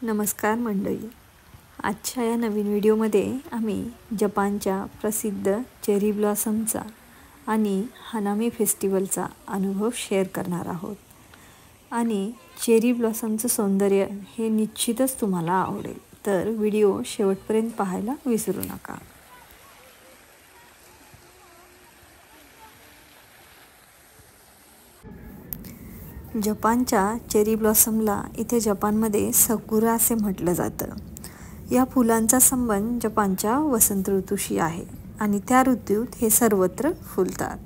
नमस्कार मंडळी. आजच्या या नवीन व्हिडिओमध्ये आम्ही जपानच्या प्रसिद्ध चेरी ब्लॉसमचा आणि हनामी फेस्टिवलचा अनुभव शेअर करणार आहोत. आणि चेरी ब्लॉसमचं सौंदर्य हे निश्चितच तुम्हाला आवडेल, तर व्हिडिओ शेवटपर्यंत पाहायला विसरू नका. जपानच्या चेरी ब्लॉसमला इथे जपानमध्ये सकुरा असे म्हटलं जातं. या फुलांचा संबंध जपानच्या वसंत ऋतूशी आहे आणि त्या ऋतूत हे सर्वत्र फुलतात.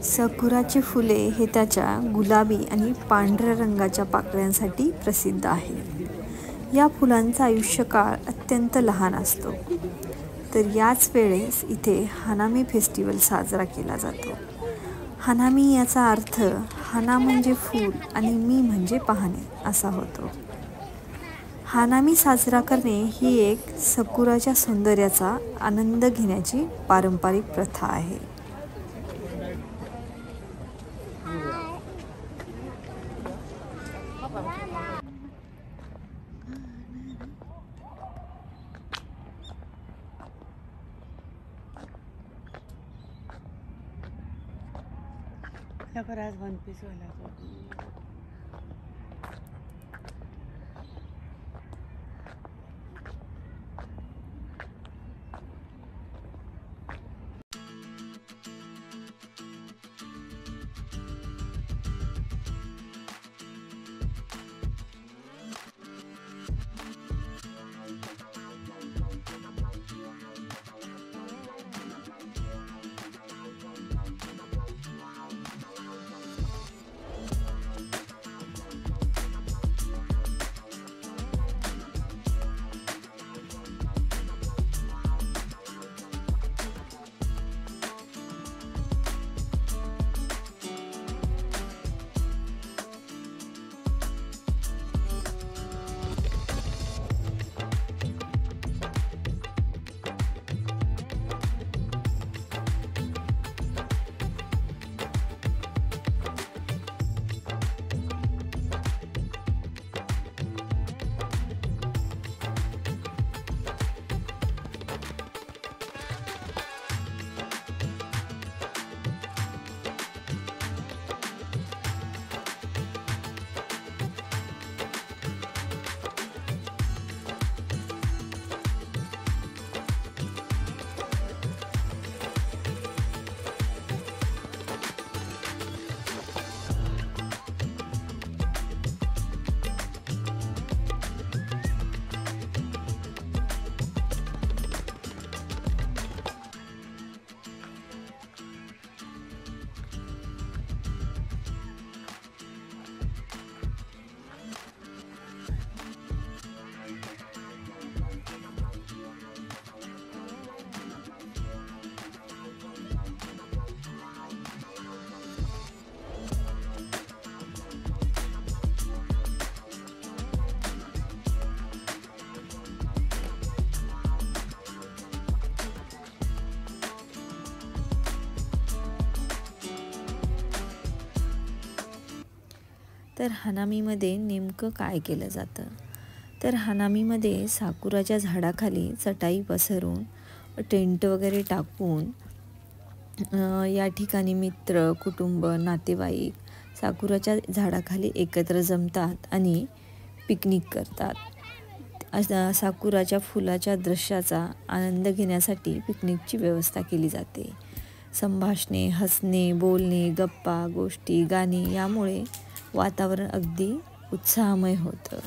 सकुराची फुले हे त्याच्या गुलाबी आणि पांढऱ्या रंगाच्या पाकळ्यांसाठी प्रसिद्ध आहे. या फुलांचा आयुष्यकाळ अत्यंत लहान असतो. तर याच वेळेस इथे हनामी फेस्टिवल साजरा केला जातो. हनामी याचा अर्थ हना म्हणजे फूल आणि मी म्हणजे पाहणे असा होतो. हनामी साजरा करणे ही एक सकुराच्या सौंदर्याचा आनंद घेण्याची पारंपरिक प्रथा आहे. आज वन पीस वाला तर हनामीमध्ये नेमकं काय केलं जातं? तर हनामीमध्ये साकुराच्या झाडाखाली चटाई पसरून टेंट वगैरे टाकून या ठिकाणी मित्र, कुटुंब, नातेवाईक साकुराच्या झाडाखाली एकत्र जमतात आणि पिकनिक करतात. साकुराच्या फुलाच्या दृश्याचा आनंद घेण्यासाठी पिकनिकची व्यवस्था केली जाते. संभाषणे, हसणे, बोलणे, गप्पा गोष्टी, गाणी यामुळे वातावरण अगदी उत्साहमय होतं.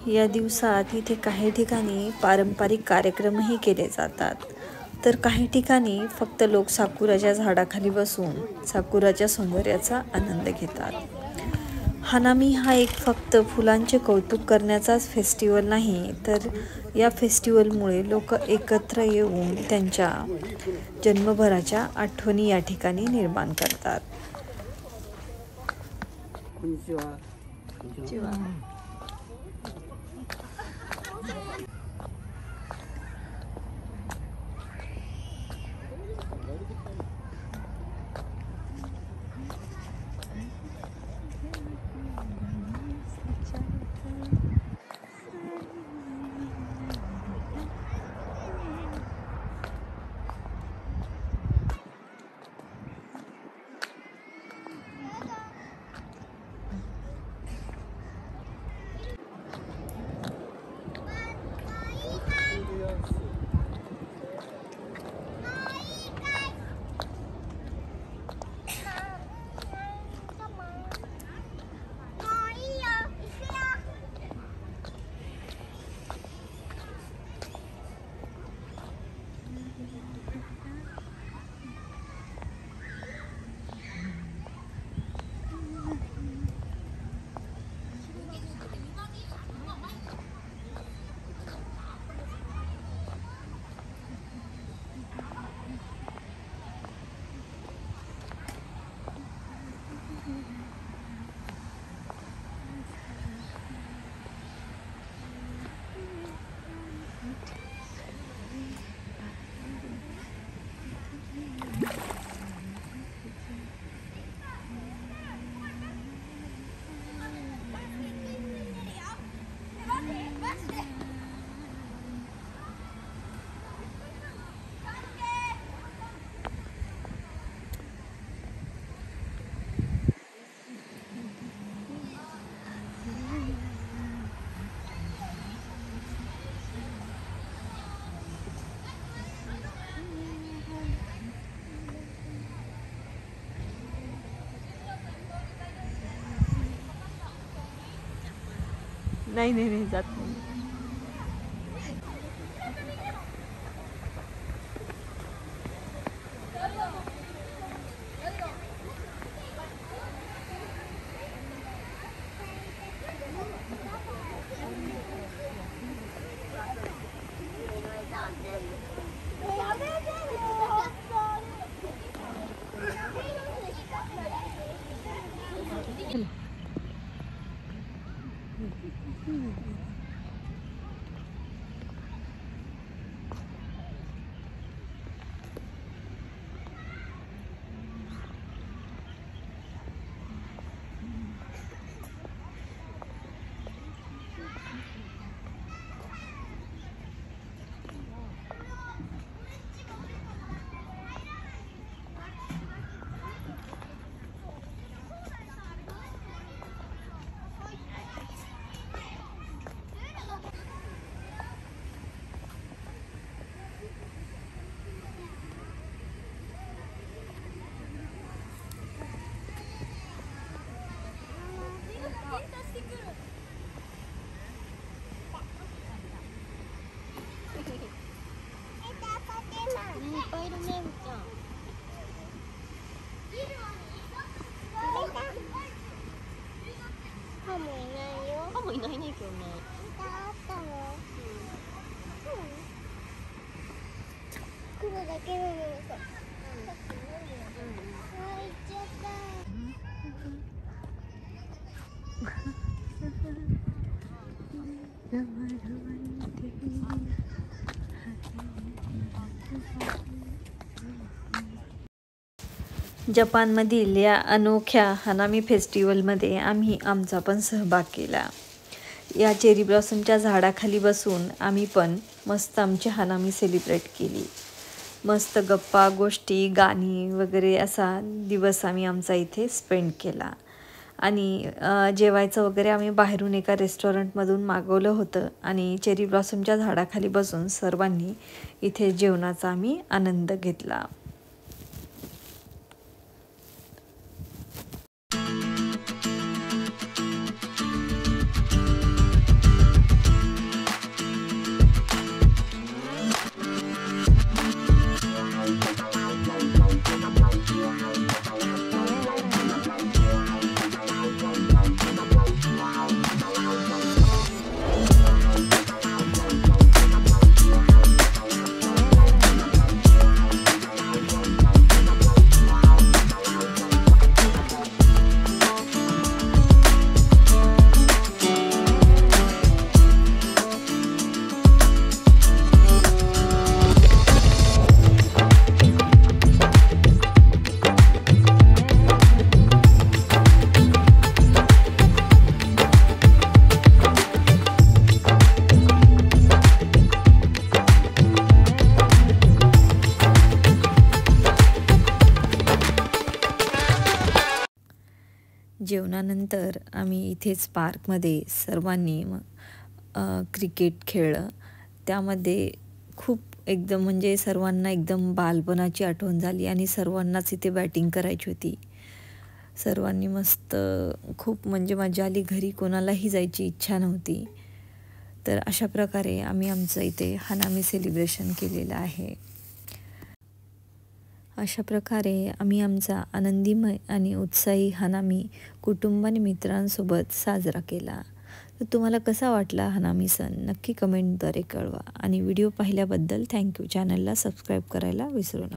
या दिवसात इथे काही ठिकाणी पारंपरिक कार्यक्रमही केले जातात, तर काही ठिकाणी फक्त लोक साकुराच्या झाडाखाली बसून साकुराच्या सौंदर्याचा आनंद घेतात. हानामी हा एक फक्त फुलांचे कौतुक करण्याचाच फेस्टिवल नाही, तर या फेस्टिवलमुळे लोक एकत्र येऊन त्यांच्या जन्मभराच्या आठवणी या ठिकाणी निर्माण करतात. नाही जात नाही. जपानमधील या अनोख्या हानामी फेस्टिवलमध्ये आम्ही आमचा पण सहभाग केला. या चेरी ब्लॉसमच्या झाडाखाली बसून आम्ही पण मस्त आमची हानामी सेलिब्रेट केली. मस्त गप्पा गोष्टी गाणी वगैरे असा दिवस आम्ही आमचा इथे स्पेंड केला. आणि जेवायचं वगैरे आम्ही बाहेरून एका रेस्टॉरंटमधून मागवलं होतं आणि चेरी ब्लॉसमच्या झाडाखाली बसून सर्वांनी इथे जेवणाचा आम्ही आनंद घेतला. जेवणानंतर आम्ही इथेच पार्कमध्ये सर्वांनी क्रिकेट खेळलं. त्यामध्ये खूप एकदम म्हणजे सर्वांना एकदम बालपणाची आठवण झाली आणि सर्वांनाच इथे बॅटिंग करायची होती. सर्वांनी मस्त खूप म्हणजे मजा आली. घरी कोणालाही जायची इच्छा नव्हती. तर अशा प्रकारे आम्ही आमचं इथे हनामी सेलिब्रेशन केलेलं आहे. अशा प्रकारे आम्ही आमचा आनंदीमय आणि उत्साही हनामी कुटुंब आणि मित्रांसोबत साजरा केला. तर तुम्हाला कसा वाटला हनामी सण नक्की कमेंटद्वारे कळवा आणि व्हिडिओ पाहिल्याबद्दल थँक्यू. चॅनलला सबस्क्राईब करायला विसरू नका.